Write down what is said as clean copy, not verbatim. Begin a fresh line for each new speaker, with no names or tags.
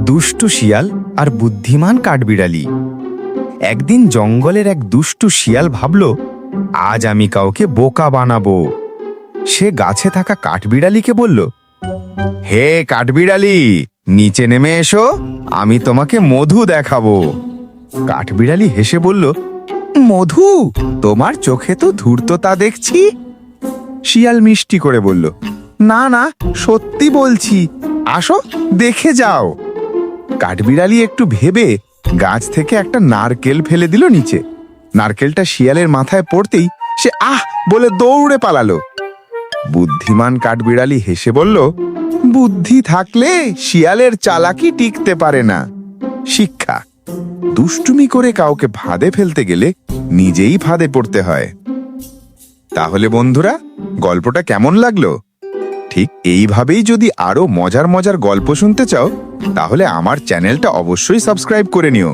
দুষ্টু শিয়াল আর বুদ্ধিমান কাঠবিড়ালি। একদিন জঙ্গলের এক দুষ্টু শিয়াল ভাবল, আজ আমি কাউকে বোকা বানাবো। সে গাছে থাকা কাঠবিড়ালিকে বলল, হে কাঠবিড়ালি, নিচে নেমে এসো, আমি তোমাকে মধু দেখাবো। কাঠবিড়ালি হেসে বলল, মধু? তোমার চোখে তো ধূর্ততা দেখছি। শিয়াল মিষ্টি করে বলল, না না, সত্যি বলছি, আসো দেখে যাও। কাঠবিড়ালি একটু ভেবে গাছ থেকে একটা নারকেল ফেলে দিল নিচে। নারকেলটা শিয়ালের মাথায় পড়তেই সে আহ বলে দৌড়ে পালালো। বুদ্ধিমান কাঠবিড়ালি হেসে বলল, বুদ্ধি থাকলে শিয়ালের চালাকি টিকতে পারে না। শিক্ষা: দুষ্টুমি করে কাউকে ফাঁদে ফেলতে গেলে নিজেই ফাঁদে পড়তে হয়। তাহলে বন্ধুরা, গল্পটা কেমন লাগলো? ঠিক এইভাবেই যদি আরো মজার মজার গল্প শুনতে চাও, তাহলে আমার চ্যানেলটা অবশ্যই সাবস্ক্রাইব করে নিও।